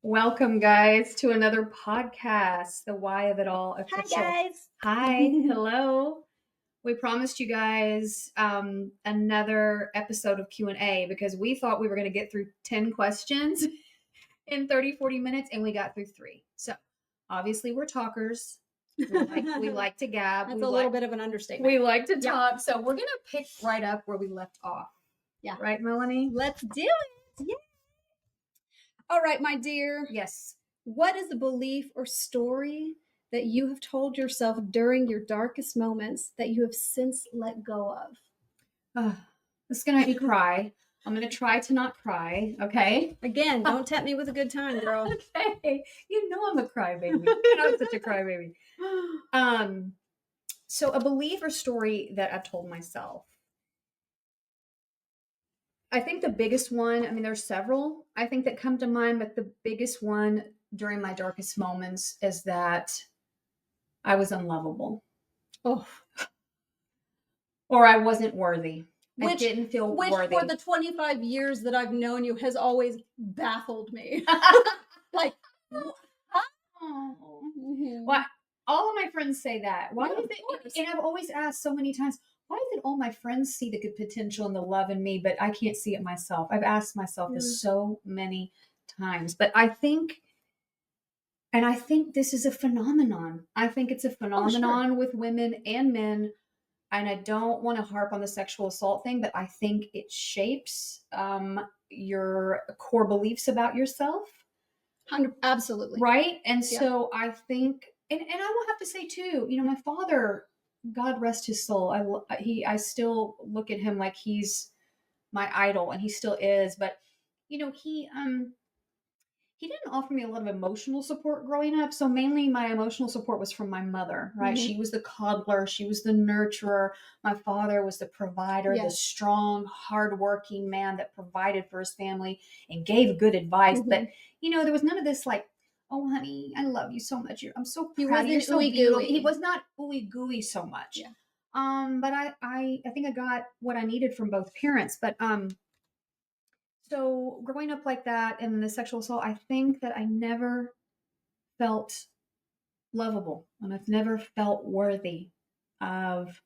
Welcome, guys, to another podcast, The Why of It All Hi, Official. guys. Hi, hello. We promised you guys another episode of Q&A because we thought we were going to get through 10 questions in 30, 40 minutes, and we got through 3. So, obviously, we're talkers. We like to gab. That's a little bit of an understatement. We like to talk. So, we're going to pick right up where we left off. Yeah. Right, Melanie? Let's do it. Yeah. All right, my dear. Yes. What is a belief or story that you have told yourself during your darkest moments that you have since let go of? It's going to make me cry. I'm going to try to not cry, okay? Again, don't tempt me with a good time, girl. Okay. You know I'm a crybaby. You know I'm such a crybaby. So a belief or story that I've told myself. I think the biggest one, I mean, there's several, I think, that come to mind, but the biggest one during my darkest moments is that I was unlovable. Oh. Or I wasn't worthy. I didn't feel worthy. Which for the 25 years that I've known you has always baffled me. Like, Well, all of my friends say that. Why is it? And I've always asked so many times, why did all my friends see the good potential and the love in me, but I can't see it myself? I've asked myself this so many times, but I think this is a phenomenon. I think it's a phenomenon with women and men. And I don't want to harp on the sexual assault thing, but I think it shapes your core beliefs about yourself. Absolutely. Right. And so I think, and I will have to say too, my father, God rest his soul. I still look at him like he's my idol, and he still is. But, he didn't offer me a lot of emotional support growing up. So mainly my emotional support was from my mother, right? Mm-hmm. She was the coddler. She was the nurturer. My father was the provider, the strong, hardworking man that provided for his family and gave good advice. Mm-hmm. But, there was none of this like, oh, honey, I love you so much. I'm so proud of you. You're so beautiful. He was not ooey gooey so much. Yeah. But I think I got what I needed from both parents. But, so growing up like that and the sexual assault, I think that I never felt lovable, and I've never felt worthy of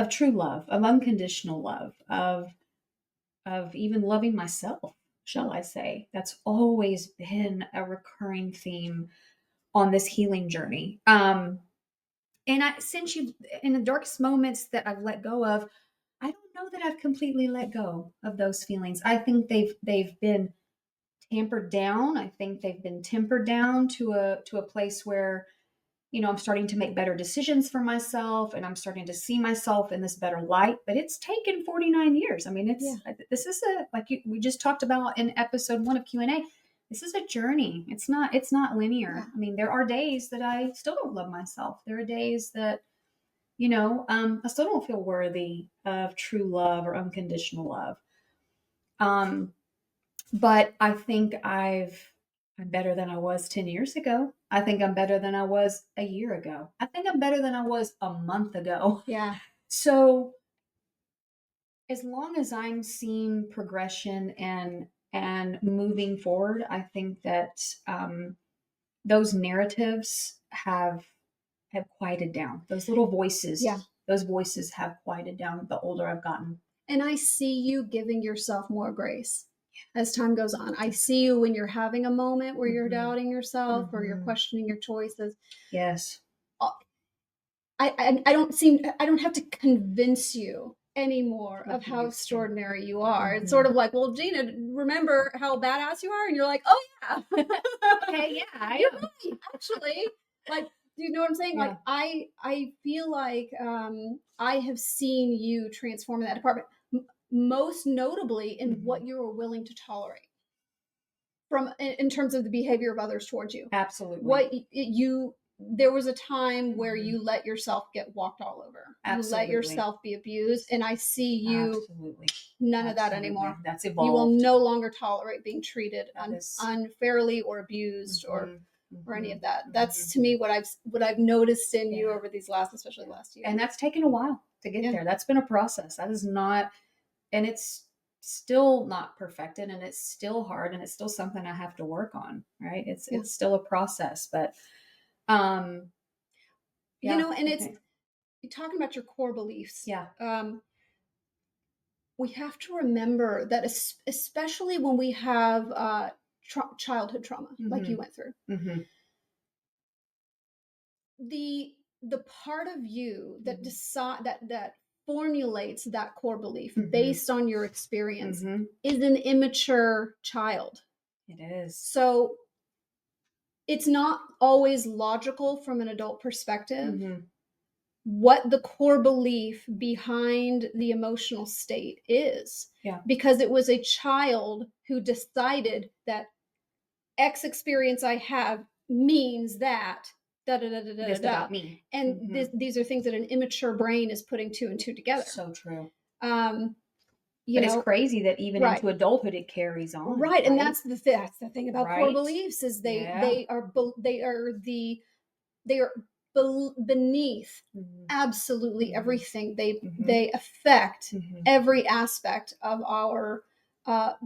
true love, of unconditional love, of even loving myself, shall I say. That's always been a recurring theme on this healing journey. And since in the darkest moments that I've let go of, I don't know that I've completely let go of those feelings. I think they've been tampered down. I think they've been tempered down to a place where, I'm starting to make better decisions for myself, and I'm starting to see myself in this better light. But it's taken 49 years. I mean, this is we just talked about in episode 1 of Q&A. This is a journey. It's not linear. Yeah. I mean, there are days that I still don't love myself. There are days that, I still don't feel worthy of true love or unconditional love. But I think I'm better than I was 10 years ago. I think I'm better than I was a year ago. I think I'm better than I was a month ago. Yeah. So as long as I'm seeing progression and moving forward, I think that those narratives have quieted down. Those little voices, those voices have quieted down the older I've gotten. And I see you giving yourself more grace as time goes on. I see you when you're having a moment where you're doubting yourself or you're questioning your choices. Yes. I don't have to convince you anymore of how extraordinary you are. It's sort of like, well, Gina, remember how badass you are? And you're like, oh yeah. Okay, yeah. You're right, actually. Like, do you know what I'm saying? Yeah. Like, I feel like I have seen you transform in that department, most notably in what you were willing to tolerate in terms of the behavior of others towards you. Absolutely. There was a time where you let yourself get walked all over. Absolutely. You let yourself be abused. And I see you none of that anymore. That's evolved. You will no longer tolerate being treated unfairly or abused or any of that. That's to me what I've noticed in you over these especially last year. And that's taken a while to get there. That's been a process. That is not, and it's still not perfected, and it's still hard, and it's still something I have to work on, right? Yeah. It's still a process, but um yeah, And it's okay. you're talking about your core beliefs. Yeah. We have to remember that, especially when we have childhood trauma, like you Mhm. went through, Mhm. the part of you that Mhm. decide that formulates that core belief Mhm. based on your experience Mhm. is an immature child. It is. So it's not always logical from an adult perspective Mhm. what the core belief behind the emotional state is, Yeah. because it was a child who decided that X experience I have means that da da da da da da Just da. about me. And Mhm. these are things that an immature brain is putting two and two together. So true. Um, you But it's know, crazy that even right, into adulthood it carries on, right, and right? that's the thing about core Right? beliefs is Yeah. they are beneath Mhm. absolutely Mhm. everything. Mhm. They affect Mhm. every aspect of our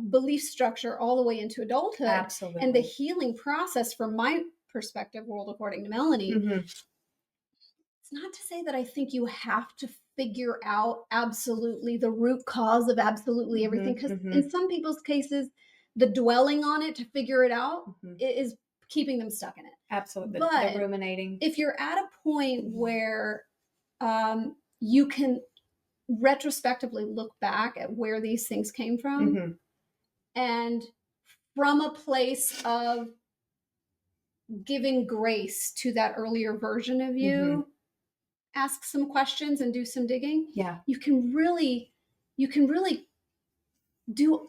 belief structure all the way into adulthood. And the Absolutely. healing process, from my perspective, World According to Melanie, Mhm. it's not to say that I think you have to figure out absolutely the root cause of absolutely everything, Mhm. because in Mhm. some people's cases, the dwelling on it to figure it out Mhm. is keeping them stuck in it. Absolutely. The But ruminating. if you're at a point Mhm. where you can retrospectively look back at where these things came from, Mhm. and from a place of giving grace to that earlier version of Mhm. you, ask some questions and do some digging, Yeah. you can really you can really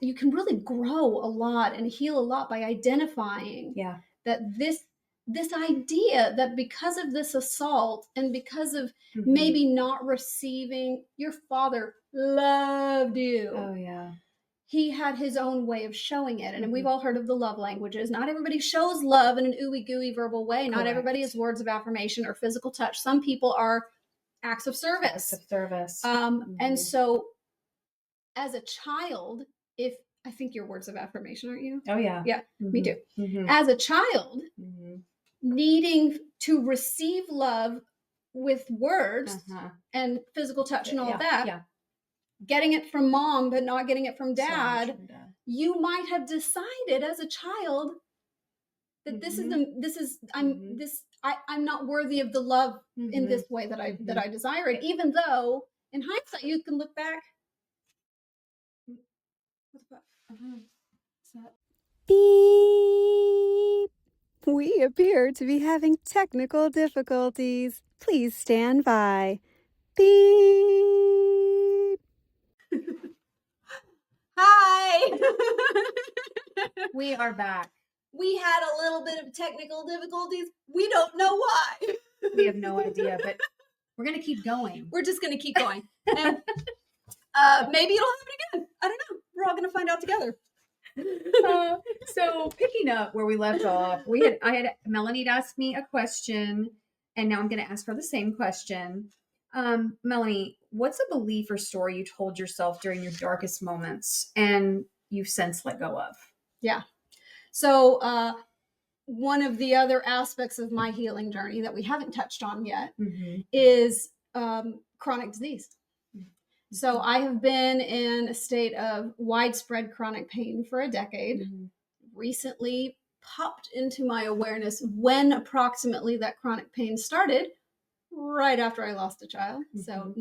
you can really grow a lot and heal a lot by identifying Yeah. that this idea that because of this assault and because of Mhm. maybe not receiving, your father loved you, Oh yeah. he had his own way of showing it. And we've Mhm. all heard of the love languages. Not everybody shows love in an ooey gooey verbal way. Not everybody is Correct. words of affirmation or physical touch. Some people are acts of Acts service. of service. And Mhm. so, as a child, if I think your words of affirmation, aren't you? Oh yeah. Yeah, me too. Mhm. Mhm. As a child, Mhm. needing to receive love with words Uh-huh. and physical touch and all of Yeah. that, Yeah. getting it from mom, but not getting it from So much dad, from dad. you might have decided as a child that Mhm. Mhm. I'm not worthy of the love in Mhm. this way that I Mhm. desire it. Yeah. Even though in hindsight you can look back. What the fuck? What's that? Beep. We appear to be having technical difficulties. Please stand by. Beep. Hi. We are back. We had a little bit of technical difficulties. We don't know why. We have no idea, but we're gonna keep going. We're just going to keep going. And maybe it'll happen again. I don't know. We're all going to find out together. So picking up where we left off, I had Melanie had asked me a question, and now I'm going to ask her the same question. Melanie, what's a belief or story you told yourself during your darkest moments and you've since let go of? Yeah. So one of the other aspects of my healing journey that we haven't touched on yet Mm-hmm. is chronic disease. Mm-hmm. So I have been in a state of widespread chronic pain for a decade. Mm-hmm. Recently popped into my awareness when approximately that chronic pain started, right after I lost a child. Mm-hmm. So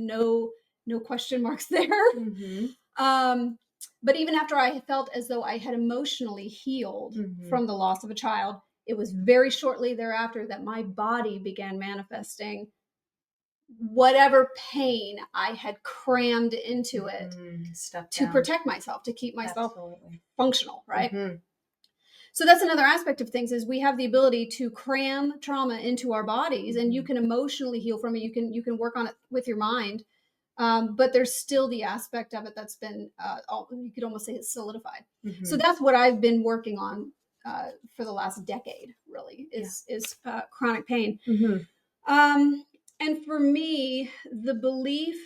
no question marks there. Mm-hmm. But even after I felt as though I had emotionally healed Mm-hmm. from the loss of a child, it was very shortly thereafter that my body began manifesting whatever pain I had crammed into it Stuff to down. protect myself, to keep myself Absolutely. functional, right? Mm-hmm. So that's another aspect of things, is we have the ability to cram trauma into our bodies, and you can emotionally heal from it. You can work on it with your mind. But there's still the aspect of it that's been, you could almost say it's solidified. Mm-hmm. So that's what I've been working on for the last decade, really, is chronic pain. Mm-hmm. And for me, the belief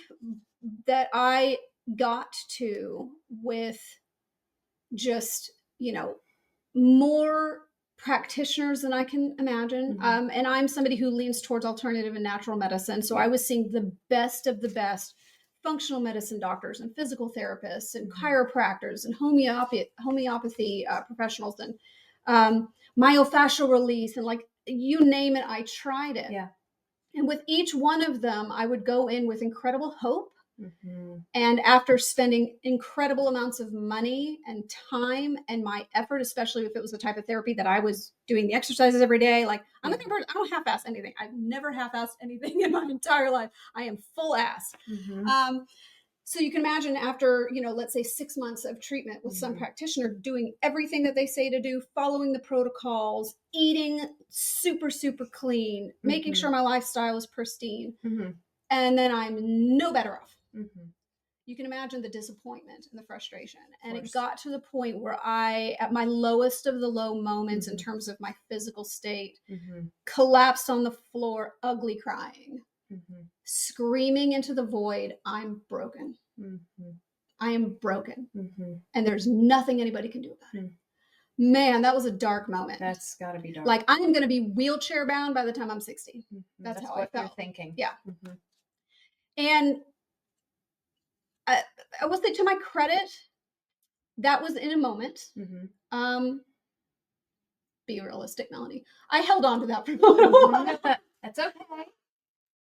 that I got to with just, more practitioners than I can imagine. And I'm somebody who leans towards alternative and natural medicine. So I was seeing the best of the best functional medicine doctors and physical therapists and chiropractors and homeopathy professionals and myofascial release and like you name it, I tried it. Yeah. And with each one of them, I would go in with incredible hope. And after spending incredible amounts of money and time and my effort, especially if it was the type of therapy that I was doing the exercises every day, like I'm a person, I don't half-ass anything. I've never half-assed anything in my entire life. I am full ass. So you can imagine after, let's say 6 months of treatment with some practitioner, doing everything that they say to do, following the protocols, eating super, super clean, making sure my lifestyle is pristine. And then I'm no better off. You can imagine the disappointment and the frustration. And it got to the point where I, at my lowest of the low moments in terms of my physical state, collapsed on the floor, ugly crying, screaming into the void, I'm broken. I am broken. And there's nothing anybody can do about it. Man, that was a dark moment. That's got to be dark. Like I am going to be wheelchair bound by the time I'm 60. That's how I felt. You're thinking. Yeah. And I will say, to my credit, that was in a moment. Be realistic, Melanie. I held on to that for a while. That's okay.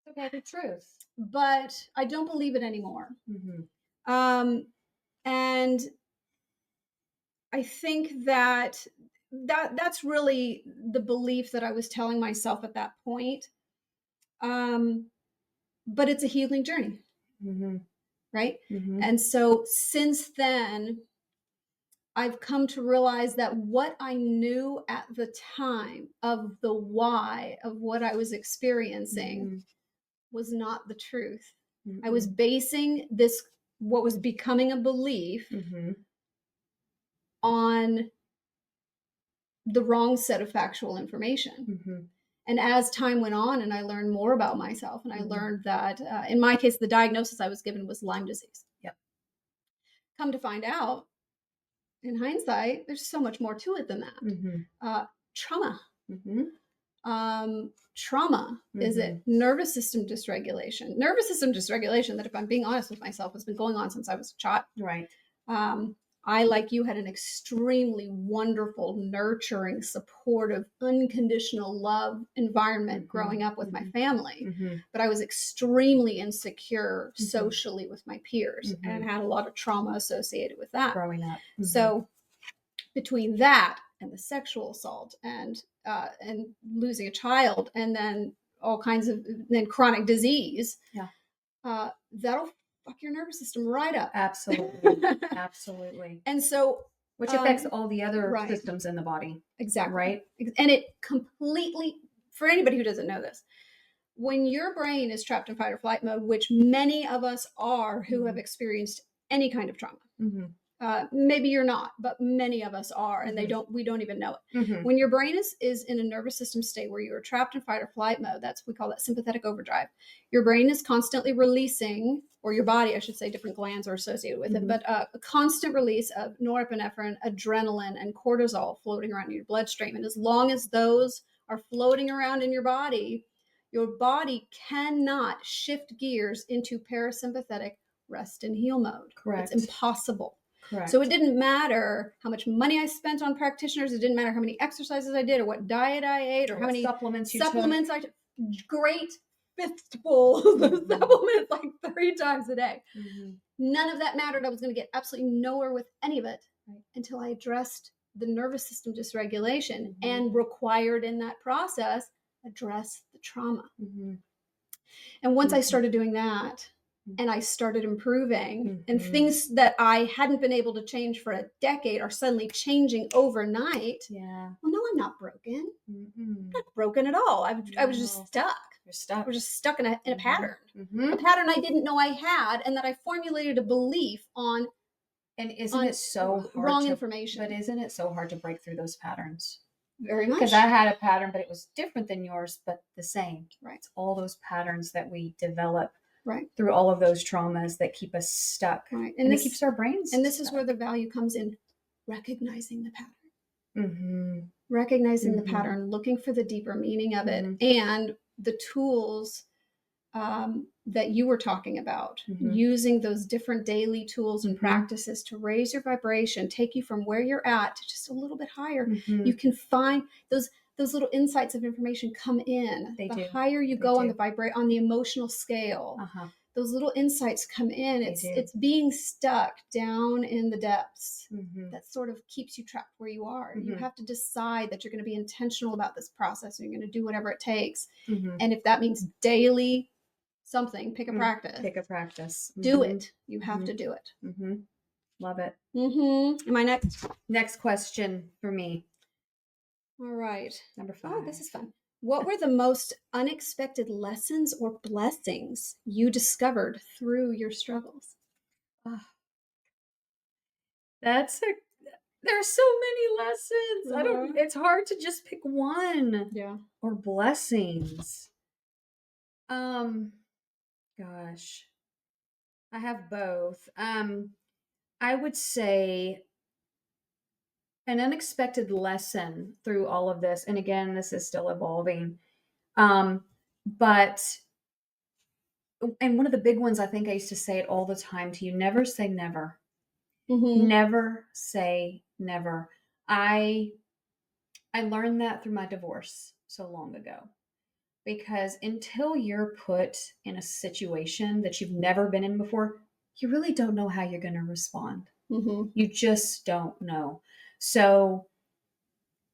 It's okay. The truth. But I don't believe it anymore. And I think that's really the belief that I was telling myself at that point. But it's a healing journey. Right? And so since then, I've come to realize that what I knew at the time of the why of what I was experiencing was not the truth. I was basing this, what was becoming a belief, on the wrong set of factual information. And as time went on and I learned more about myself and I learned that in my case, the diagnosis I was given was Lyme disease. Come to find out, in hindsight, there's so much more to it than that. Trauma. Trauma is it nervous system dysregulation. Nervous system dysregulation that, if I'm being honest with myself, has been going on since I was a child. Right. I, like you, had an extremely wonderful, nurturing, supportive, unconditional love environment growing up with my family. But I was extremely insecure socially with my peers and had a lot of trauma associated with that. Growing up. So between that and the sexual assault and losing a child and then all kinds of chronic disease, that'll fuck your nervous system right up. Absolutely. Absolutely. And so, which affects all the other systems in the body. Exactly. Right. And it completely, for anybody who doesn't know this, when your brain is trapped in fight or flight mode, which many of us are who have experienced any kind of trauma, maybe you're not, but many of us are, and we don't even know it. When your brain is in a nervous system state where you're trapped in fight or flight mode, we call that sympathetic overdrive. Your brain is constantly releasing, or your body, I should say, different glands are associated with it, but a constant release of norepinephrine, adrenaline, and cortisol floating around in your bloodstream. And as long as those are floating around in your body cannot shift gears into parasympathetic rest and heal mode. Correct. It's impossible. Correct. So it didn't matter how much money I spent on practitioners. It didn't matter how many exercises I did or what diet I ate or how many supplements I took. Great fistfuls of supplements like 3 times a day. None of that mattered. I was going to get absolutely nowhere with any of it until I addressed the nervous system dysregulation and required in that process address the trauma. And once I started doing that, and I started improving, and things that I hadn't been able to change for a decade are suddenly changing overnight. Well, no, I'm not broken. I'm not broken at all. I was just stuck. You're stuck. I was just stuck in a pattern. A pattern I didn't know I had, and that I formulated a belief on. And isn't it so hard wrong information? But isn't it so hard to break through those patterns? Very much. Because I had a pattern, but it was different than yours, but the same. Right. It's all those patterns that we develop Right. through all of those traumas that keep us stuck. Right. And it keeps our brains And this stuck. is where the value comes in, recognizing the pattern. Mm-hmm. Recognizing the Mhm. pattern, looking for the deeper meaning of it, Mhm. and the tools that you were talking about, using those different daily tools and practices to raise your vibration, take you from where you're at to just a little bit higher. You can find those little insights of information come in. They the do. higher you They go on do. on the emotional scale, those little insights come in. It's being stuck down in the depths that sort of keeps you trapped where you are. You have to decide that you're going to be intentional about this process, and you're going to do whatever it takes. And if that means daily something, pick a practice. Pick a practice. Do it. You have to do it. Love it. Am I next? Next question for me. All right. Number 5. Oh, this is fun. What were the most unexpected lessons or blessings you discovered through your struggles? There's so many lessons. It's hard to just pick one. Yeah. Or blessings. Gosh. I have both. I would say an unexpected lesson through all of this, and again, this is still evolving. But and one of the big ones, I think I used to say it all the time to you: never say never. Never say never. I learned that through my divorce so long ago, because until you're put in a situation that you've never been in before, you really don't know how you're going to respond. You just don't know. So,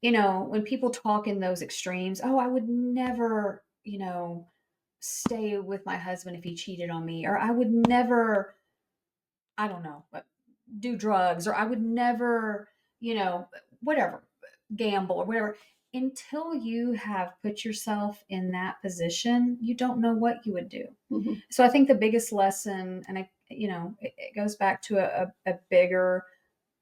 when people talk in those extremes, oh, I would never, stay with my husband if he cheated on me, or I would never, I don't know, do drugs, or I would never, whatever, gamble or whatever. Until you have put yourself in that position, you don't know what you would do. So I think the biggest lesson, and it goes back to a bigger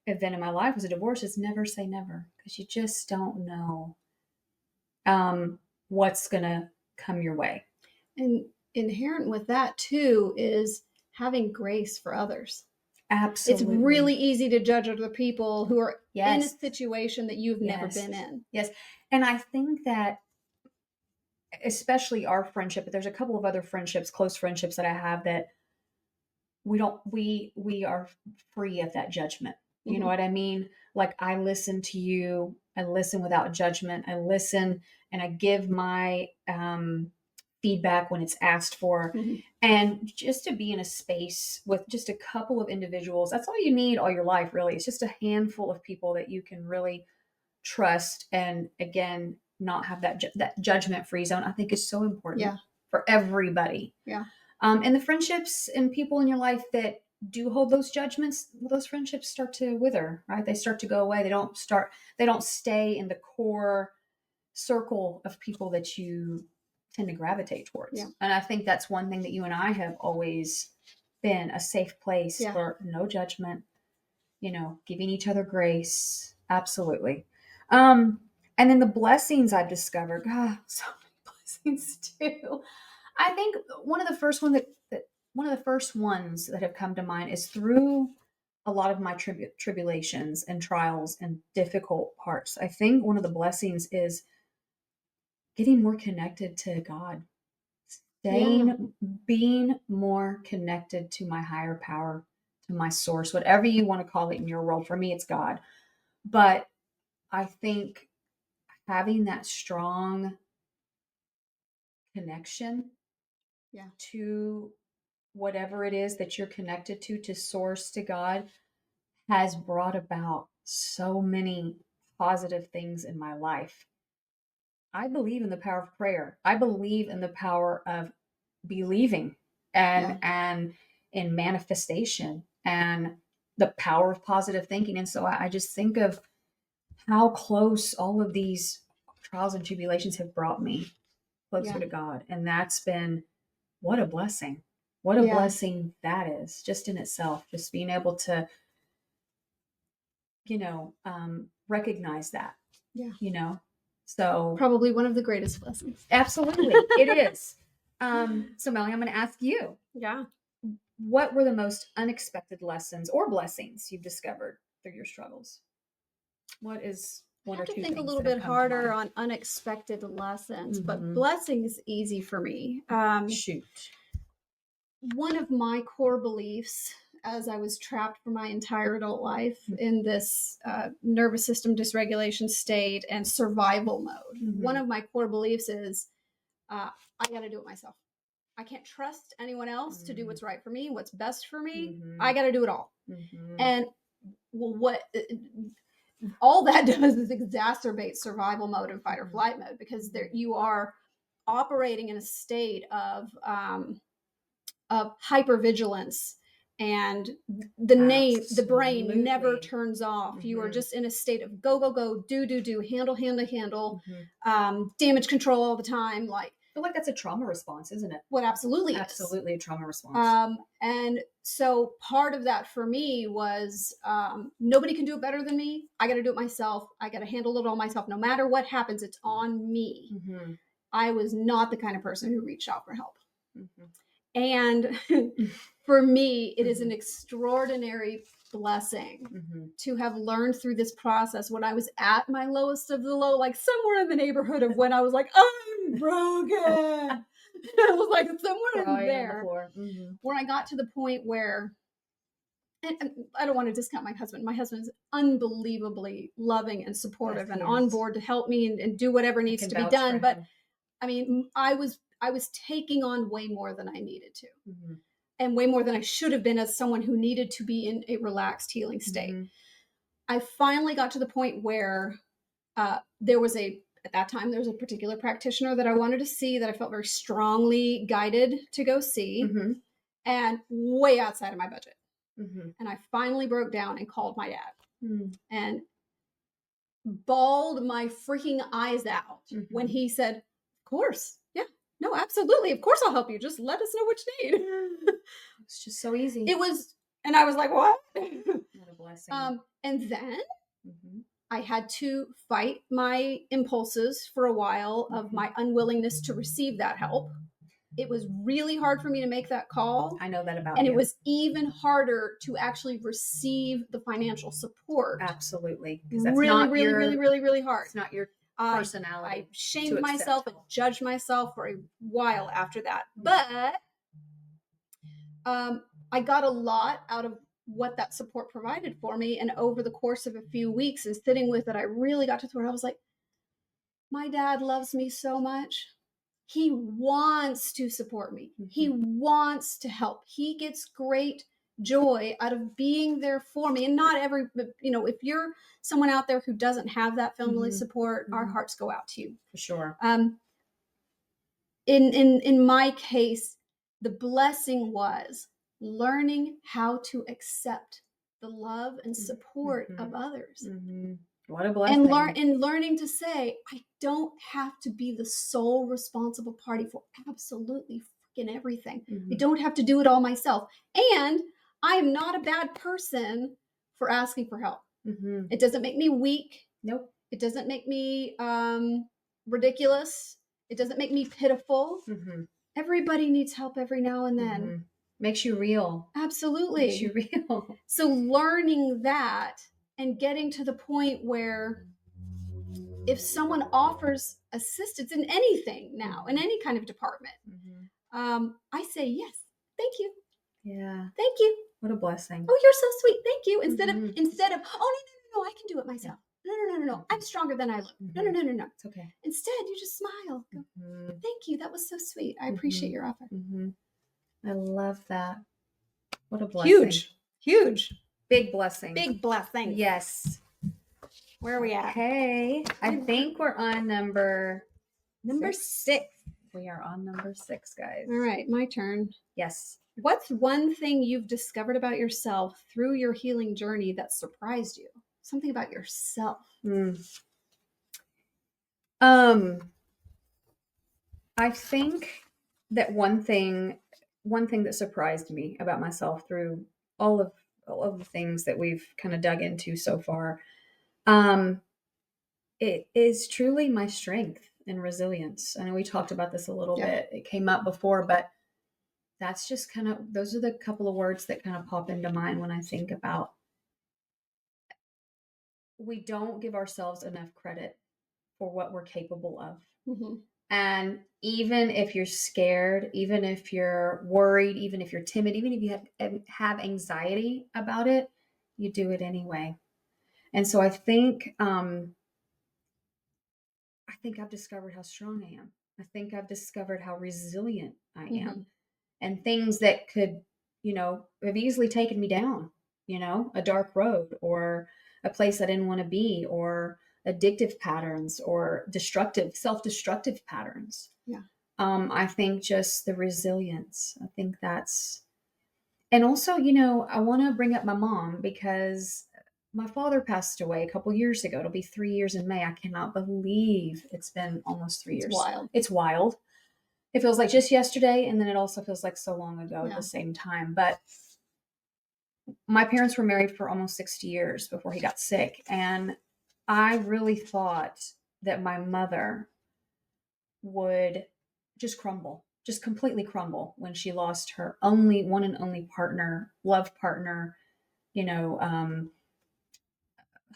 event in my life, was a divorce, is never say never, because you just don't know what's going to come your way. And inherent with that too is having grace for others. Absolutely. It's really easy to judge other people who are in a situation that you've never been in. Yes. And I think that especially our friendship, but there's a couple of other friendships, close friendships that I have, that we are free of that judgment. You know what I mean? Like, I listen to you, I listen without judgment. I listen and I give my feedback when it's asked for. And just to be in a space with just a couple of individuals, that's all you need all your life, really. It's just a handful of people that you can really trust, and again, not have that judgment free zone. I think is so important for everybody. And the friendships and people in your life that do hold those judgments, well, those friendships start to wither, right? They start to go away. They don't stay in the core circle of people that you tend to gravitate towards. And I think that's one thing that you and I have always been, a safe place for no judgment, giving each other grace. Absolutely. And then the blessings I've discovered, God, so many blessings too. I think one of the first ones that have come to mind is through a lot of my tribulations and trials and difficult parts. I think one of the blessings is getting more connected to God, being more connected to my higher power, to my source, whatever you want to call it in your world. For me, it's God. But I think having that strong connection to whatever it is that you're connected to source, to God, has brought about so many positive things in my life. I believe in the power of prayer. I believe in the power of believing and in manifestation and the power of positive thinking. And so I just think of how close all of these trials and tribulations have brought me closer to God. And that's been, what a blessing. What a blessing that is, just in itself, just being able to, recognize that, so probably one of the greatest blessings. Absolutely. It is. So Melanie, I'm going to ask you, Yeah. what were the most unexpected lessons or blessings you've discovered through your struggles? What is one I or have to two think a things little that have bit come to harder mind? on unexpected lessons, but Mhm. blessings easy for me. Shoot. One of my core beliefs, as I was trapped for my entire adult life in this nervous system dysregulation state and survival mode, one of my core beliefs is I got to do it myself. I can't trust anyone else to do what's right for me, what's best for me. I got to do it all. And what all that does is exacerbate survival mode and fight or flight mode, because there you are operating in a state of hypervigilance, and the brain never Absolutely. turns off. You are just in a state of go, go, go, do, handle, damage control all the time. Like, I feel like that's a trauma response, isn't it? what absolutely is. Absolutely a trauma response. And so part of that for me was nobody can do it better than me. I got to do it myself. I got to handle it all myself. No matter what happens, it's on me. I was not the kind of person who reached out for help. And for me, it is an extraordinary blessing to have learned through this process when I was at my lowest of the low, like somewhere in the neighborhood of when I was like, I'm broken. I was like somewhere in there where I got to the point where, and I don't want to discount my husband. My husband is unbelievably loving and supportive and on board to help me and do whatever needs to be done. But I mean, I was taking on way more than I needed to, and way more than I should have been as someone who needed to be in a relaxed healing state. I finally got to the point where at that time, there was a particular practitioner that I wanted to see, that I felt very strongly guided to go see, and way outside of my budget. And I finally broke down and called my dad and bawled my freaking eyes out when he said, of course, yeah, no, absolutely, of course I'll help you. Just let us know what you need. It's just so easy. It was, and I was like, what? What a blessing. And then I had to fight my impulses for a while of my unwillingness to receive that help. It was really hard for me to make that call. I know that about and you. It was even harder to actually receive the financial support. Absolutely. Because that's really hard. It's not your personality. I shamed myself and judged myself for a while after that. But I got a lot out of what that support provided for me. And over the course of a few weeks and sitting with it, I really got to where I was like, my dad loves me so much. He wants to support me. He wants to help. He gets great joy out of being there for me. And not every, if you're someone out there who doesn't have that family support, our hearts go out to you. For sure. In my case, the blessing was learning how to accept the love and support of others. What a blessing. And learning to say, I don't have to be the sole responsible party for absolutely freaking everything. I don't have to do it all myself. And I am not a bad person for asking for help. It doesn't make me weak. Nope. It doesn't make me ridiculous. It doesn't make me pitiful. Everybody needs help every now and then. Makes you real. Absolutely. Makes you real. So learning that and getting to the point where if someone offers assistance in anything now, in any kind of department, I say, yes, thank you. Yeah. Thank you. What a blessing. Oh, you're so sweet. Thank you. Instead of, oh, no, I can do it myself. No. I'm stronger than I look. No. It's okay. Instead, you just smile. Go, thank you. That was so sweet. I appreciate your offer. I love that. What a blessing. Huge. Big blessing. Big blessing. Yes. Where are we at? Okay. I think we're on number 6. We are on number 6, guys. All right. My turn. Yes. What's one thing you've discovered about yourself through your healing journey that surprised you? Something about yourself. I think that one thing that surprised me about myself through all of the things that we've kind of dug into so far, it is truly my strength. and resilience. I know we talked about this a little Yeah. bit. It came up before, but that's just kind of, those are the couple of words that kind of pop into mind when I think about, we don't give ourselves enough credit for what we're capable of. Mm-hmm. And even if you're scared, even if you're worried, even if you're timid, even if you have anxiety about it, you do it anyway. And so I think I've discovered how strong I am. I think I've discovered how resilient I am. Mm-hmm. And things that could, have easily taken me down, a dark road or a place I didn't want to be, or addictive patterns or self-destructive patterns. Yeah. I think just the resilience. I think that's, and also, I want to bring up my mom because my father passed away a couple years ago. It'll be 3 years in May. I cannot believe it's been almost 3 It's years. wild. It's wild. It feels like just yesterday, and then it also feels like so long ago at the same time. But my parents were married for almost 60 years before he got sick. And I really thought that my mother would just crumble, just completely crumble when she lost her only one and only partner, love partner, you know,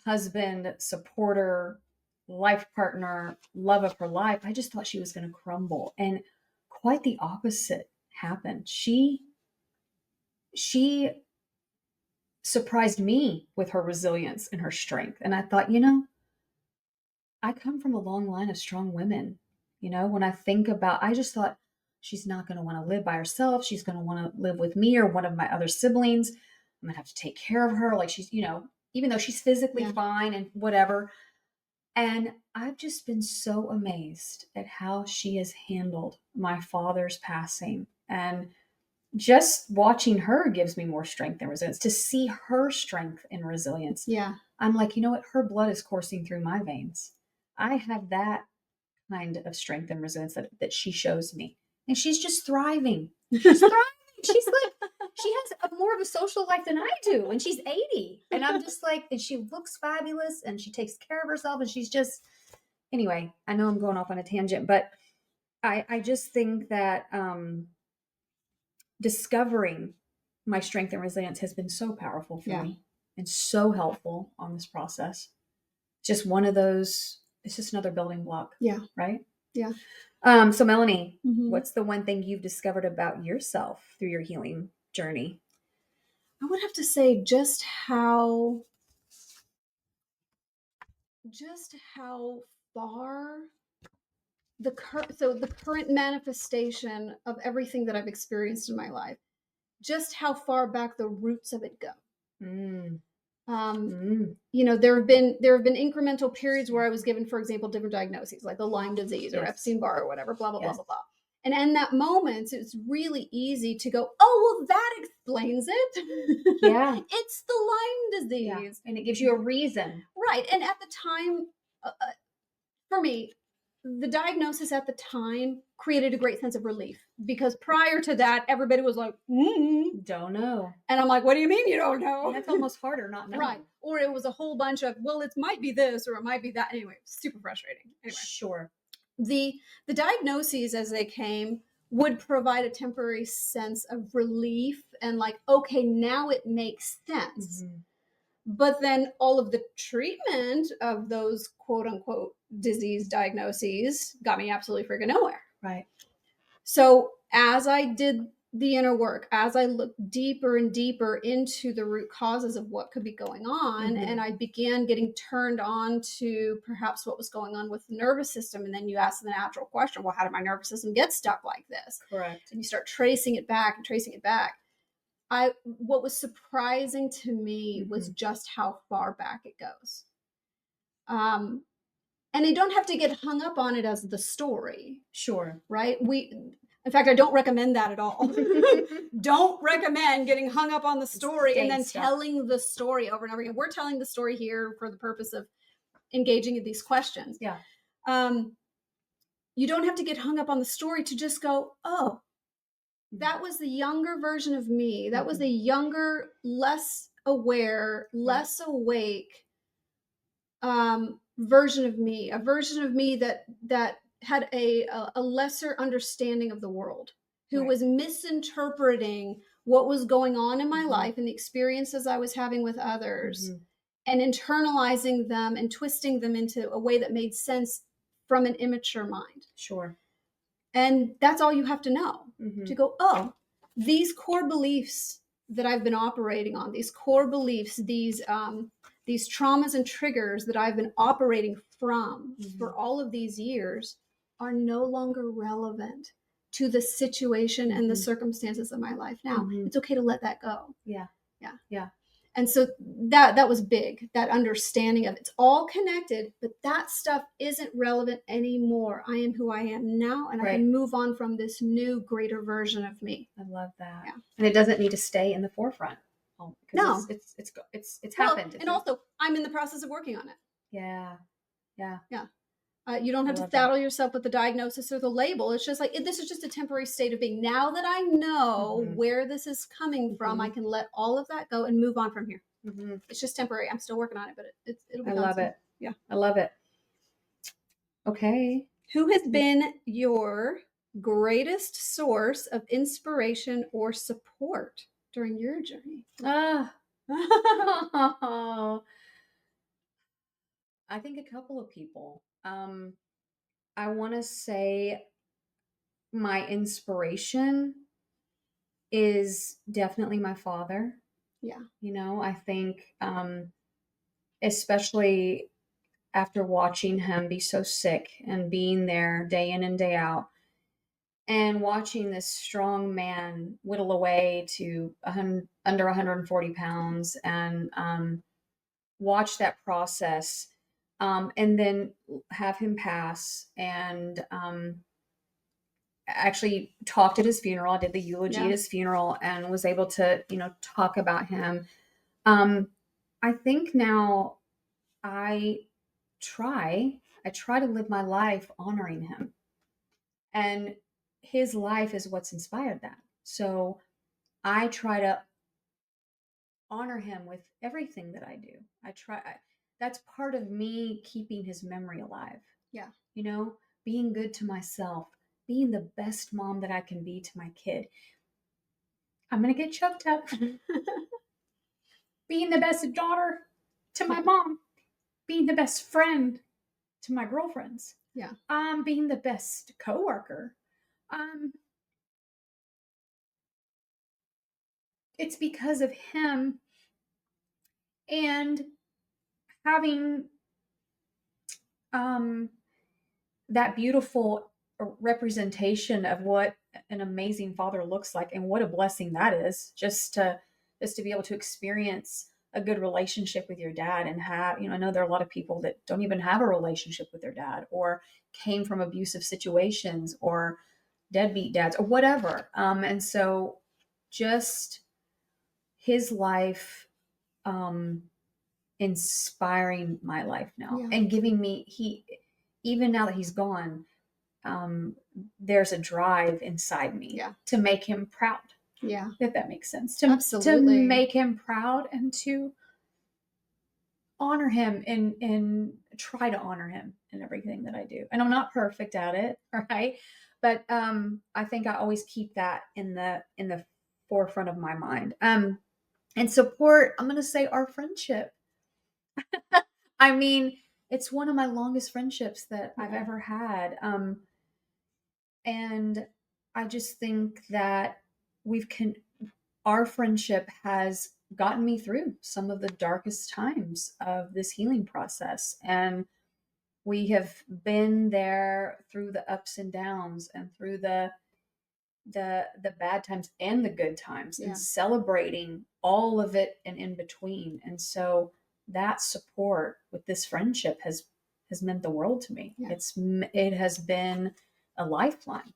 husband, supporter, life partner, love of her life. I just thought she was going to crumble. And quite the opposite happened. She surprised me with her resilience and her strength. And I thought, I come from a long line of strong women. When I think about, I just thought she's not going to want to live by herself. She's going to want to live with me or one of my other siblings. I'm going to have to take care of her. Like she's, even though she's physically fine and whatever. And I've just been so amazed at how she has handled my father's passing. And just watching her gives me more strength and resilience. To see her strength and resilience. Yeah. I'm like, you know what? Her blood is coursing through my veins. I have that kind of strength and resilience that she shows me. And she's just thriving. She's thriving. She's like, she has more of a social life than I do. And she's 80. And I'm just like, and she looks fabulous and she takes care of herself. And she's just, anyway, I know I'm going off on a tangent, but I just think that discovering my strength and resilience has been so powerful for me and so helpful on this process. Just one of those, it's just another building block. Yeah. Right? Yeah. So Melanie, Mm-hmm. what's the one thing you've discovered about yourself through your healing journey? I would have to say just how far the current manifestation of everything that I've experienced in my life, just how far back the roots of it go. There have been incremental periods where I was given, for example, different diagnoses like the Lyme disease or Epstein-Barr or whatever, blah, blah, blah, blah, blah. And in that moment, it's really easy to go, oh, well, that explains it. Yeah. It's the Lyme disease. Yeah. And it gives you a reason. Right. And at the time, for me, the diagnosis at the time created a great sense of relief because prior to that, everybody was like, don't know. And I'm like, what do you mean you don't know? That's almost harder not knowing. Right. Or it was a whole bunch of, well, it might be this or it might be that. Anyway, super frustrating. Anyway. Sure. The diagnoses as they came would provide a temporary sense of relief and like, okay, now it makes sense. Mm-hmm. But then all of the treatment of those quote unquote disease diagnoses got me absolutely freaking nowhere. Right. So as I did the inner work, as I looked deeper and deeper into the root causes of what could be going on, and I began getting turned on to perhaps what was going on with the nervous system. And then you ask the natural question, well, how did my nervous system get stuck like this? Correct. And you start tracing it back and tracing it back. What was surprising to me was just how far back it goes. And you don't have to get hung up on it as the story. Sure. Right? In fact, I don't recommend that at all. Don't recommend getting hung up on the story and then telling the story over and over again. We're telling the story here for the purpose of engaging in these questions. Yeah. You don't have to get hung up on the story to just go, oh, that was the younger version of me. That was a younger, less aware, less awake version of me. A version of me that had a lesser understanding of the world, who Right. was misinterpreting what was going on in my Mhm. life and the experiences I was having with others, Mhm. and internalizing them and twisting them into a way that made sense from an immature mind. Sure. And that's all you have to know to Mhm. go, oh, these core beliefs that I've been operating on, these core beliefs, these traumas and triggers that I've been operating from for Mhm. all of these years are no longer relevant to the situation and the Mhm. circumstances of my life now. Mhm. It's okay to let that go. Yeah. Yeah. Yeah. And so that was big, that understanding of it's all connected, but that stuff isn't relevant anymore. I am who I am now, and I Right. can move on from this new, greater version of me. I love that. Yeah. And it doesn't need to stay in the forefront. Oh, because No. it's Well, happened. and also, I'm in the process of working on it. Yeah. Yeah. Yeah. You don't I have to love that. saddle yourself with the diagnosis or the label. It's just like, this is just a temporary state of being. Now that I know Mhm. where this is coming from, I Mhm. can let all of that go and move on from here. Mhm. It's just temporary. I'm still working on it, but it'll be I gone love soon. it. Yeah. I love it. Okay. Who has been your greatest source of inspiration or support during your journey? Ah. I think a couple of people. I want to say my inspiration is definitely my father. Yeah. You know, I think, especially after watching him be so sick and being there day in and day out, and watching this strong man whittle away to under 140 pounds, and watch that process, and then have him pass, and actually talked at his funeral. I did the eulogy Yeah. at his funeral and was able to, talk about him. Um, I think now I I try to live my life honoring him, and his life is what's inspired that. So I try to honor him with everything that I do. That's part of me keeping his memory alive. Yeah. Being good to myself, being the best mom that I can be to my kid. I'm going to get choked up. Being the best daughter to my mom, being the best friend to my girlfriends. Yeah. Being the best coworker. It's because of him, and having um that beautiful representation of what an amazing father looks like, and what a blessing that is, just to be able to experience a good relationship with your dad, and have, I know there are a lot of people that don't even have a relationship with their dad, or came from abusive situations, or deadbeat dads, or whatever. And so just his life, um inspiring my life now, Yeah. and giving me, even now that he's gone, there's a drive inside me, Yeah. to make him proud. Yeah. If that makes sense. To Absolutely. make him proud, and to honor him, and try to honor him in everything that I do. And I'm not perfect at it, right? But I think I always keep that in the forefront of my mind. And support, I'm going to say our friendship. I mean, it's one of my longest friendships that I've Yeah. ever had. And I just think that our friendship has gotten me through some of the darkest times of this healing process. And we have been there through the ups and downs, and through the bad times and the good times, Yeah. and celebrating all of it and in between. And so that support with this friendship has meant the world to me. Yeah. It has been a lifeline.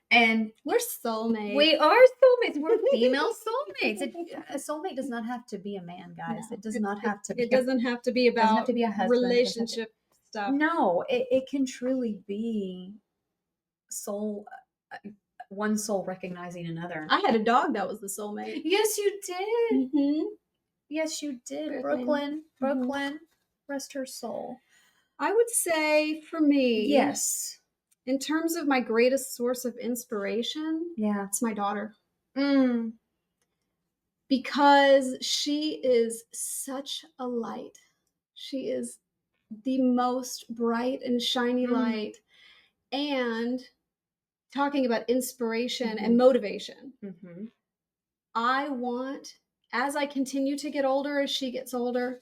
And We're soulmates. we are soulmates. We're female soulmates. A soulmate does not have to be a man, guys. No, It does not have to be. It doesn't have to be doesn't have about to be a husband. relationship stuff. No, it can truly be soul, one soul recognizing another. I had a dog that was the soulmate. Yes, you did. Mm-hmm. Yes, you did. Brooklyn. Brooklyn, rest her soul. I would say for me, Yes. In terms of my greatest source of inspiration, Yeah. it's my daughter. Mm. Because she is such a light. She is the most bright and shiny light. And talking about inspiration and motivation, I want, as I continue to get older, as she gets older,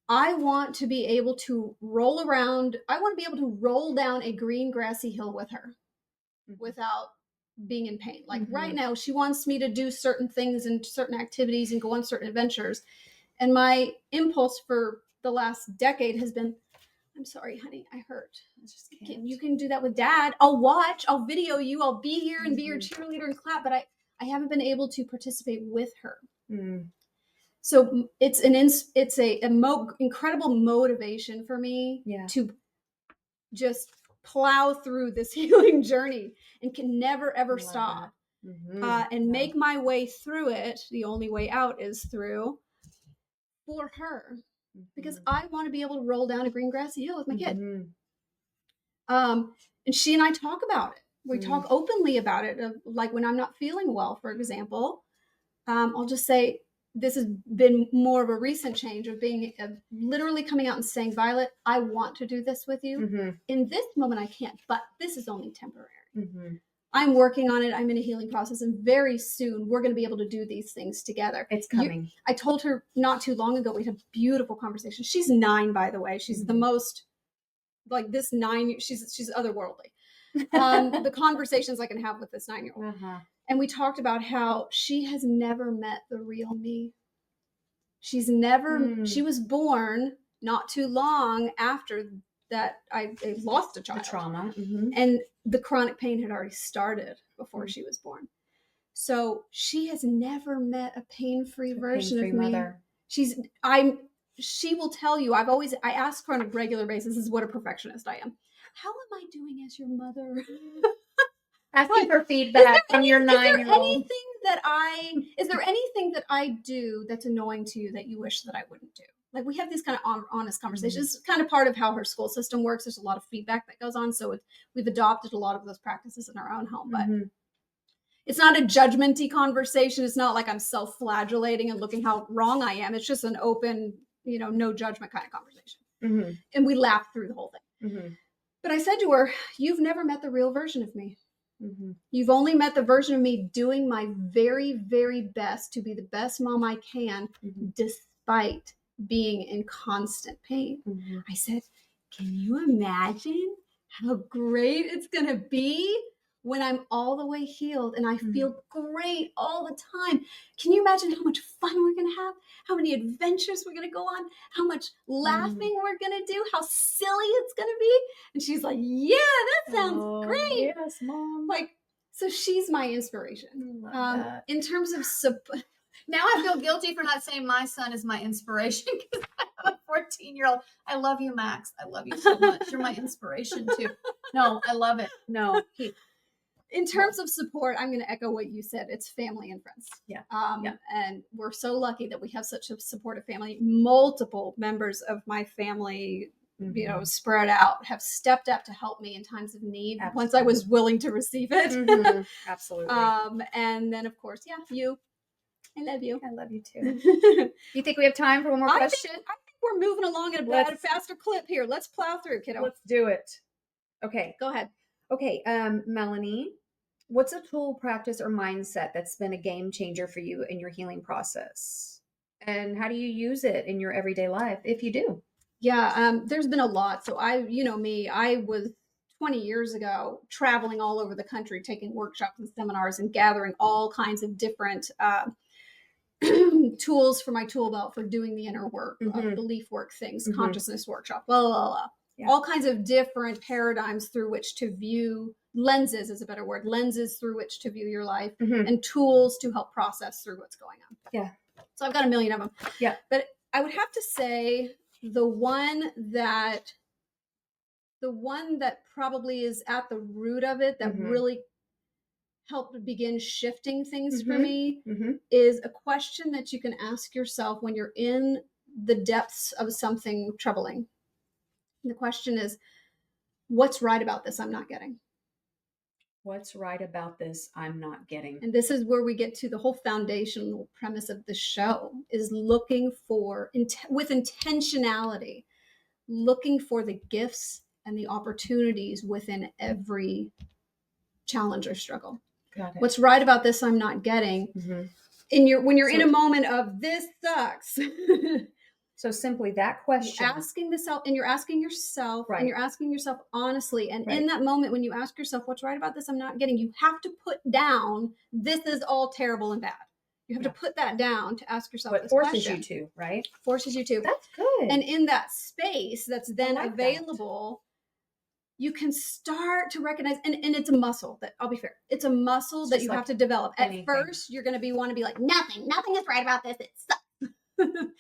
I want to be able to roll around. I want to be able to roll down a green grassy hill with her without being in pain. Like right now, she wants me to do certain things and certain activities and go on certain adventures. And my impulse for the last decade has been, I'm sorry, honey, I hurt. I just can't. You can do that with dad. I'll watch, I'll video you, I'll be here and be your cheerleader and clap, but I haven't been able to participate with her. So it's incredible motivation for me to just plow through this healing journey and can never ever stop and make my way through it. The only way out is through for her, because I want to be able to roll down a green grassy hill with my kid. And she and I talk about it. We talk openly about it. Like when I'm not feeling well, for example, I'll just say, this has been more of a recent change of being literally coming out and saying, Violet, I want to do this with you. In this moment, I can't, but this is only temporary. I'm working on it. I'm in a healing process, and very soon we're going to be able to do these things together. It's coming. I told her not too long ago, we had a beautiful conversation. She's 9, by the way. She's the most like this 9. She's otherworldly. The conversations I can have with this 9-year-old. And we talked about how she has never met the real me. She's never, she was born not too long after that I lost a child. The trauma. And the chronic pain had already started before she was born. So she has never met a pain-free version of me. Mother. She will tell you, I ask her on a regular basis, this is what a perfectionist I am. How am I doing as your mother? Asking for feedback from your 9-year-old. Is there anything that I do that's annoying to you that you wish that I wouldn't do? Like, we have these kind of honest conversations. It's kind of part of how her school system works. There's a lot of feedback that goes on. So we've adopted a lot of those practices in our own home. But it's not a judgmenty conversation. It's not like I'm self-flagellating and looking how wrong I am. It's just an open, no judgment kind of conversation. And we laugh through the whole thing. But I said to her, you've never met the real version of me. You've only met the version of me doing my very, very best to be the best mom I can, despite being in constant pain. I said, can you imagine how great it's going to be when I'm all the way healed and I feel great all the time? Can you imagine how much fun we're going to have? How many adventures we're going to go on? How much laughing we're going to do? How silly it's going to be? And she's like, yeah, that sounds great. Yes, Mom. Like, so she's my inspiration. In terms of support. Now I feel guilty for not saying my son is my inspiration, because I have a 14-year-old. I love you, Max. I love you so much. You're my inspiration too. No, I love it. No. In terms of support, I'm going to echo what you said. It's family and friends. Yeah. And we're so lucky that we have such a supportive family. Multiple members of my family, spread out, have stepped up to help me in times of need. Absolutely. Once I was willing to receive it. Absolutely. And then, of course, you. I love you. I love you too. Do you think we have time for one more question? I think we're moving along at a faster clip here. Let's plow through, kiddo. Let's do it. Okay. Go ahead. Okay. Melanie, what's a tool, practice, or mindset that's been a game changer for you in your healing process? And how do you use it in your everyday life, if you do? Yeah, there's been a lot. So I was 20 years ago traveling all over the country, taking workshops and seminars and gathering all kinds of different tools for my tool belt for doing the inner work, belief work things, consciousness workshop, blah, blah, blah. Yeah. All kinds of different paradigms through which to view, lenses is a better word, lenses through which to view your life, and tools to help process through what's going on. Yeah. So I've got a million of them. Yeah. But I would have to say the one that probably is at the root of it that really helped begin shifting things for me is a question that you can ask yourself when you're in the depths of something troubling. And the question is, what's right about this I'm not getting? What's right about this I'm not getting? And this is where we get to the whole foundational premise of the show, is looking for, with intentionality, looking for the gifts and the opportunities within every challenge or struggle. Got it. What's right about this I'm not getting? When you're in a moment of this sucks. So simply that question. You're asking yourself, Right. and you're asking yourself honestly. And Right. in that moment, when you ask yourself, what's right about this I'm not getting, you have to put down, this is all terrible and bad. You have to put that down to ask yourself What this forces question. you to, right? Forces you to. That's good. And in that space that's then like available, you can start to recognize, and it's a muscle that, I'll be fair, it's a muscle It's that just you like have to develop. anything. At first, you're going to want to be like, nothing is right about this. It sucks.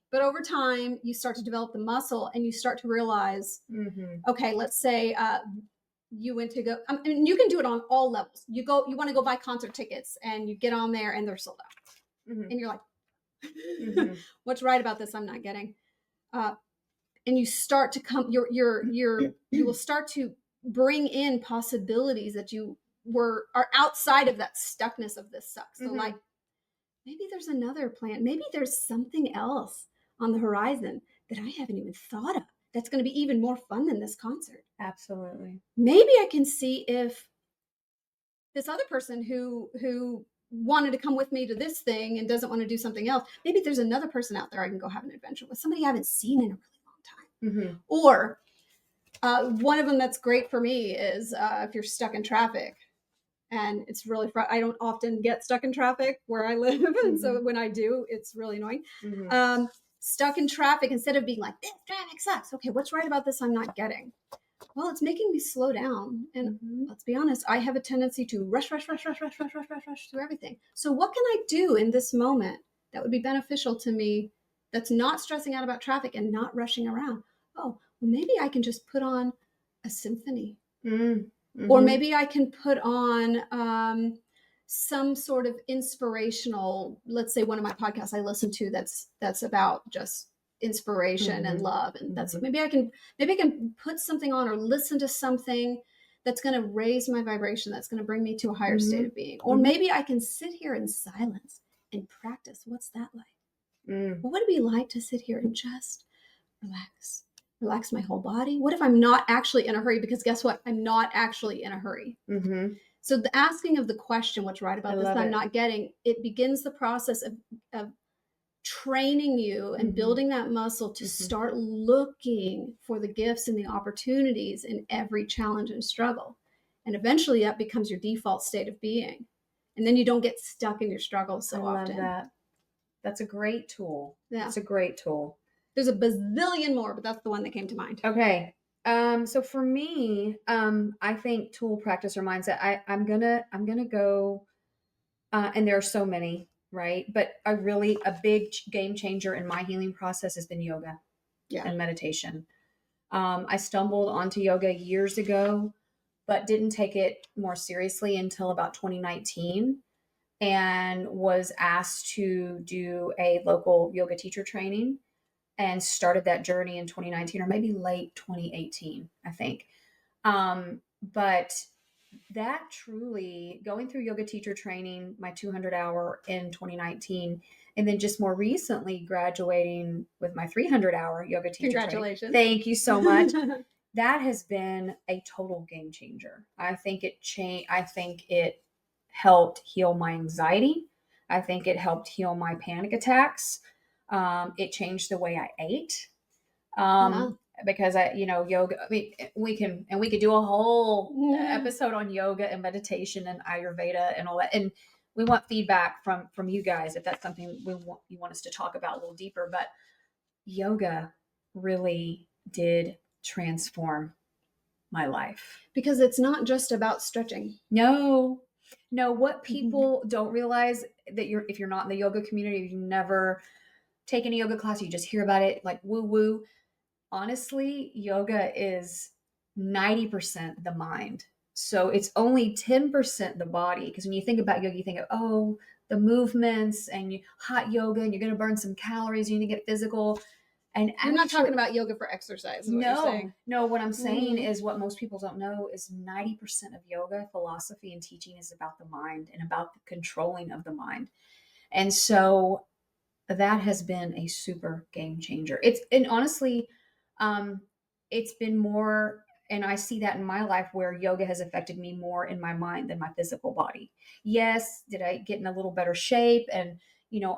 But over time, you start to develop the muscle, and you start to realize, okay, let's say you went to go, I mean, you can do it on all levels. You want to go buy concert tickets, and you get on there and they're sold out. And you're like, what's right about this I'm not getting? And you start to come, you will start to bring in possibilities that are outside of that stuckness of this sucks. So like, maybe there's another plan. Maybe there's something else on the horizon that I haven't even thought of that's going to be even more fun than this concert. Absolutely. Maybe I can see if this other person who wanted to come with me to this thing and doesn't want to do something else, maybe there's another person out there I can go have an adventure with, somebody I haven't seen in a really long time. Or one of them that's great for me is if you're stuck in traffic. And it's really I don't often get stuck in traffic where I live. And so when I do, it's really annoying. Stuck in traffic, instead of being like, this traffic sucks. Okay, what's right about this I'm not getting? Well, it's making me slow down. And let's be honest, I have a tendency to rush through everything. So what can I do in this moment that would be beneficial to me, that's not stressing out about traffic and not rushing around? Oh, well, maybe I can just put on a symphony. Or maybe I can put on some sort of inspirational, let's say one of my podcasts I listen to that's about just inspiration and love. And that's maybe I can put something on or listen to something that's going to raise my vibration, that's going to bring me to a higher state of being. Or maybe I can sit here in silence and practice. What's that like? What would it be like to sit here and just relax my whole body? What if I'm not actually in a hurry? Because guess what? I'm not actually in a hurry. So the asking of the question, what's right about this I'm not getting, it begins the process of training you and building that muscle to start looking for the gifts and the opportunities in every challenge and struggle. And eventually that becomes your default state of being. And then you don't get stuck in your struggles so often. I love that. That's a great tool. Yeah. It's a great tool. There's a bazillion more, but that's the one that came to mind. Okay. So for me, I think tool, practice, or mindset, I'm gonna go, and there are so many, right? But a big game changer in my healing process has been yoga and meditation. I stumbled onto yoga years ago, but didn't take it more seriously until about 2019, and was asked to do a local yoga teacher training, and started that journey in 2019, or maybe late 2018, I think. But that truly, going through yoga teacher training, my 200-hour in 2019, and then just more recently graduating with my 300-hour yoga teacher Congratulations. training. Thank you so much. That has been a total game changer. I think it helped heal my anxiety. I think it helped heal my panic attacks. It changed the way I ate. Because yoga, I mean, we could do a whole episode on yoga and meditation and Ayurveda and all that. And we want feedback from you guys if that's something you want us to talk about a little deeper. But yoga really did transform my life. Because it's not just about stretching. No, what people don't realize, that if you're not in the yoga community, you've never taken a yoga class, you just hear about it like woo woo. Honestly, yoga is 90% the mind. So it's only 10% the body. Because when you think about yoga, you think of, the movements and hot yoga, and you're going to burn some calories, you need to get physical. And You're not actually, talking about yoga for exercise, is what you're saying. no, what I'm saying Mhm. is what most people don't know is 90% of yoga philosophy and teaching is about the mind and about the controlling of the mind. And so that has been a super game changer. And honestly, um, it's been more, and I see that in my life where yoga has affected me more in my mind than my physical body. Yes, did I get in a little better shape? And,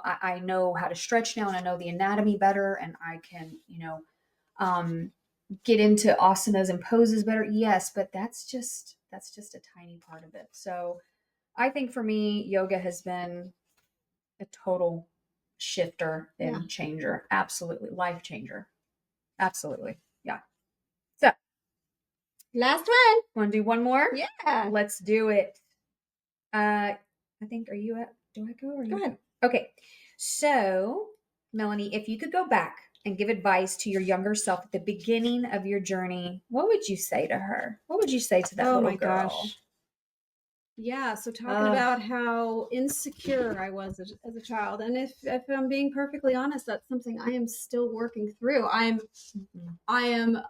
I know how to stretch now and I know the anatomy better and I can, um, get into asanas and poses better. Yes, but that's just a tiny part of it. So I think for me, yoga has been a total shifter Yeah. and changer. Absolutely. Life changer. Absolutely. Yeah. So, Last one. want to do one more? Yeah. Let's do it. I think, are you at, do I go or Go you ahead. go? Okay. So, Melanie, if you could go back and give advice to your younger self at the beginning of your journey, what would you say to her? What would you say to that Oh little my girl? gosh. Yeah, so talking about how insecure I was as a child, and if I'm being perfectly honest, that's something I am still working through. I am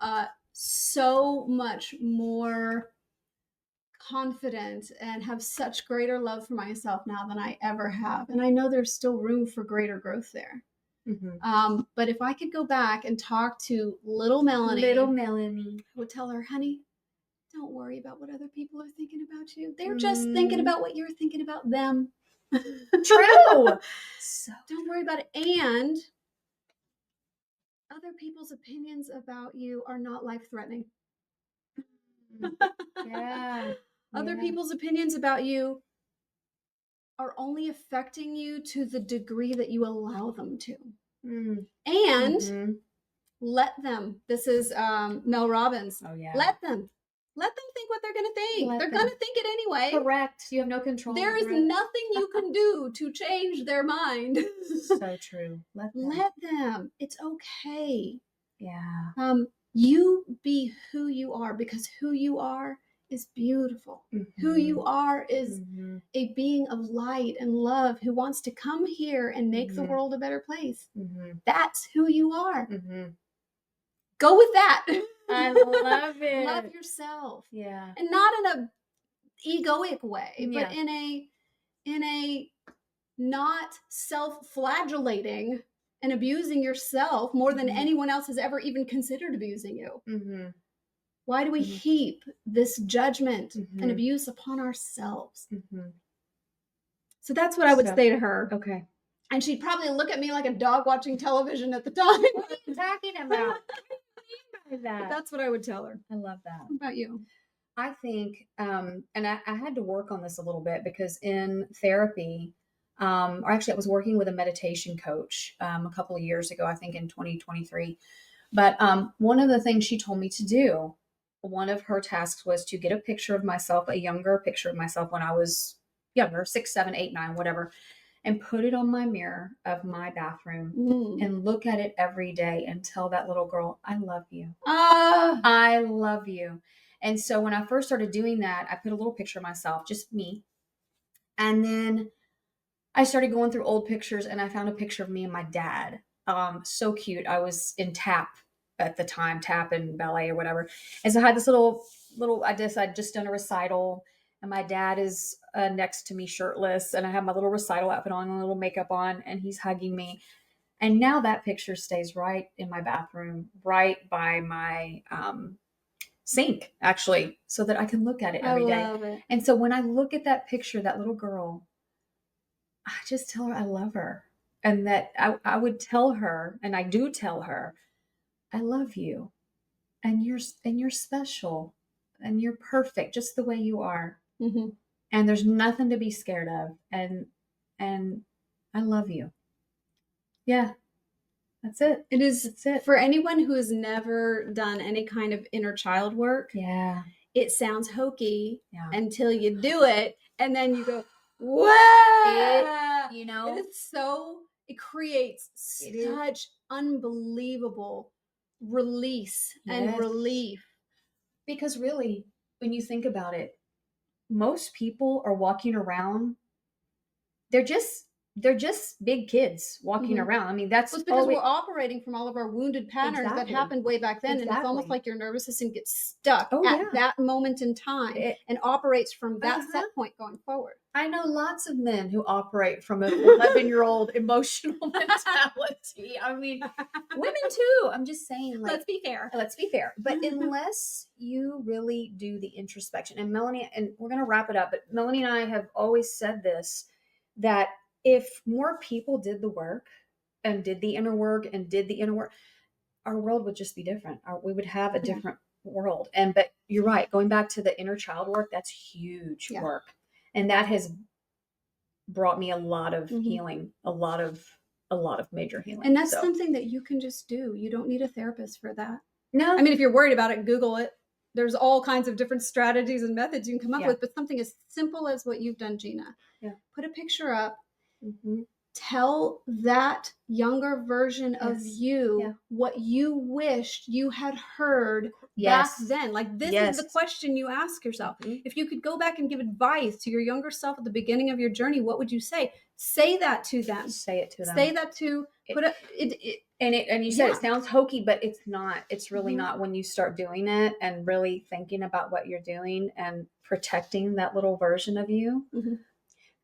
so much more confident and have such greater love for myself now than I ever have, and I know there's still room for greater growth there. But if I could go back and talk to little Melanie, I would tell her, honey, don't worry about what other people are thinking about you. They're just thinking about what you're thinking about them. True. So Don't worry about it. And other people's opinions about you are not life threatening. yeah. Other Yeah. people's opinions about you are only affecting you to the degree that you allow them to. Mm. And Mhm. let them. This is Mel Robbins. Oh yeah. Let them. Let them think what they're going to think. Let They're them. going to think it anyway. Correct. You have no control There is over it. nothing you can do to change their mind. So true. Let them. Let them. It's okay. Yeah. You be who you are, because who you are is beautiful. Who you are is a being of light and love who wants to come here and make the world a better place. That's who you are. Go with that. I love it. Love yourself. Yeah. And not in a egoic way, Yeah. but in a not self-flagellating and abusing yourself more than anyone else has ever even considered abusing you. Why do we heap this judgment and abuse upon ourselves? So that's what I would say to her. Okay. And she'd probably look at me like a dog watching television at the time. What are you talking about? What do you mean by that? But that's what I would tell her. I love that. What about you? I think, and I had to work on this a little bit because in therapy, or actually, I was working with a meditation coach a couple of years ago, I think in 2023. But one of the things she told me to do, one of her tasks was to get a picture of myself, a younger picture of myself when I was younger, 6, 7, 8, 9, whatever, and put it on my mirror of my bathroom and look at it every day and tell that little girl, I love you. I love you. And so when I first started doing that, I put a little picture of myself, just me. And then I started going through old pictures and I found a picture of me and my dad. So cute. I was in tap at the time, tap and ballet or whatever. And so I had this little, I'd just done a recital and my dad is next to me shirtless and I have my little recital outfit on and a little makeup on and he's hugging me. And now that picture stays right in my bathroom, right by my sink, actually, so that I can look at it every day. I love it. And so when I look at that picture, that little girl, I just tell her I love her. And that I would tell her, and I do tell her, I love you. And you're special. And you're perfect just the way you are. And there's nothing to be scared of. And I love you. Yeah. That's it. It is. That's it. For anyone who has never done any kind of inner child work, Yeah. it sounds hokey Yeah. until you do it. And then you go, wow. It creates such unbelievable release and relief. Because really, when you think about it, most people are walking around, they're just they're just big kids walking Mhm. around. I mean, that's Well, it's because all we're operating from all of our wounded patterns that exactly. happened way back then, and it's almost Exactly. like your nervous system gets stuck Oh, at yeah. that moment in time It and operates from that Uh-huh. set point going forward. I know lots of men who operate from an 11-year-old emotional mentality. I mean, women too. I'm just saying, like, Let's be fair. let's be fair. But unless you really do the introspection, and Melanie, and we're going to wrap it up, but Melanie and I have always said this, that if more people did the work and did the inner work and did the inner work, our world would just be different. We would have a Yeah. different world. But you're right. Going back to the inner child work, that's huge Yeah. work. And that has brought me a lot of Mhm. healing, a lot of major healing. And that's So, something that you can just do. You don't need a therapist for that. no, I mean, if you're worried about it, Google it. There's all kinds of different strategies and methods you can come up Yeah. with, but something as simple as what you've done, Gina. Yeah. Put a picture up. Mhm. Tell that younger version of Yes. you Yeah. what you wished you had heard Yes. back then. Like, this Yes. is the question you ask yourself. Mhm. If you could go back and give advice to your younger self at the beginning of your journey, what would you say? Say that to them. Say it to them. Say that to put it. And you said Yeah. it sounds hokey, but it's not. It's really Mhm. not when you start doing it and really thinking about what you're doing and protecting that little version of you. Mhm.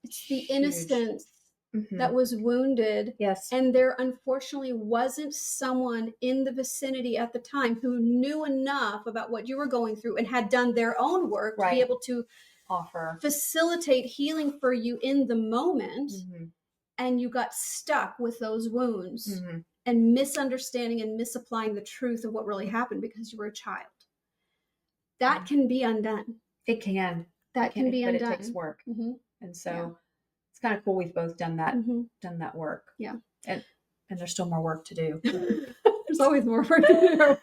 It's the Huge. innocence Mhm. that was wounded. Yes. And there unfortunately wasn't someone in the vicinity at the time who knew enough about what you were going through and had done their own work to be Right. able to Offer. facilitate healing for you in the moment. Mhm. And you got stuck with those wounds Mhm. and misunderstanding and misapplying the truth of what really happened because you were a child. That Mhm. can be undone. It can. That can be but undone. it takes work. Mhm. And so Yeah. it's kind of cool we've both done that Mhm. work. Yeah. And there's still more work to do. There's always more work to do.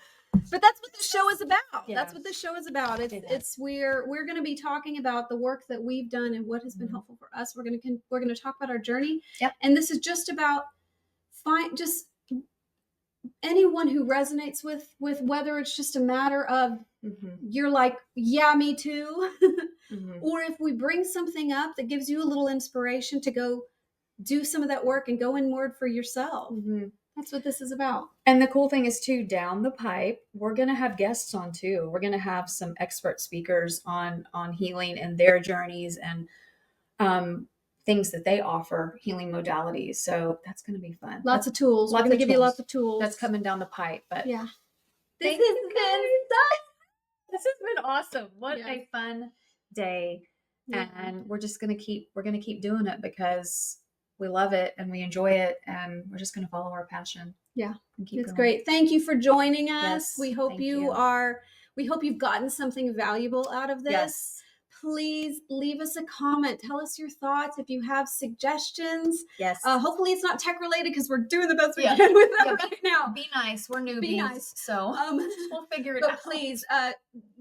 But that's what the show is about. Yeah. That's what the show is about. It is. It's we're going to be talking about the work that we've done and what has been Mhm. helpful for us. We're going to talk about our journey. Yep. And this is just about just anyone who resonates with whether it's just a matter of Mhm. you're like, yeah, me too. Mhm. Or if we bring something up that gives you a little inspiration to go do some of that work and go inward for yourself. Mhm. That's what this is about. And the cool thing is too, down the pipe, we're going to have guests on too. We're going to have some expert speakers on healing and their journeys and things that they offer, healing modalities. So that's going to be fun. Lots of tools. We're Lots going to of give you tools. lots of tools. That's coming down the pipe. But Yeah. This This has has been this has been awesome. What Yes. a fun day. Yeah. And we're going to keep doing it because we love it and we enjoy it, and we're just going to follow our passion. Yeah. And keep It's going. great. Thank you for joining us. Yes, we hope thank you you. are we hope you've gotten something valuable out of this. Yes. Please leave us a comment. Tell us your thoughts if you have suggestions. Yes. Hopefully it's not tech related because we're doing the best we Yeah. can with that Yeah, right now. Be nice. We're newbies. Be nice. So we'll figure it But out. please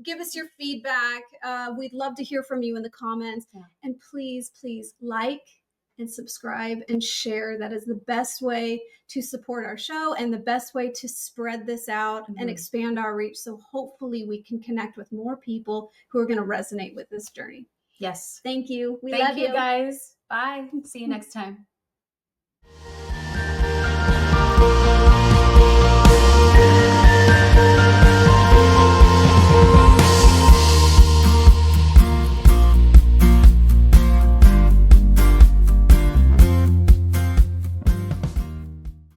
give us your feedback. We'd love to hear from you in the comments. Yeah. And please like and subscribe and share. That is the best way to support our show and the best way to spread this out and expand our reach. So hopefully we can connect with more people who are going to resonate with this journey. Yes. Thank you. We Thank love you guys. Bye. See you next time.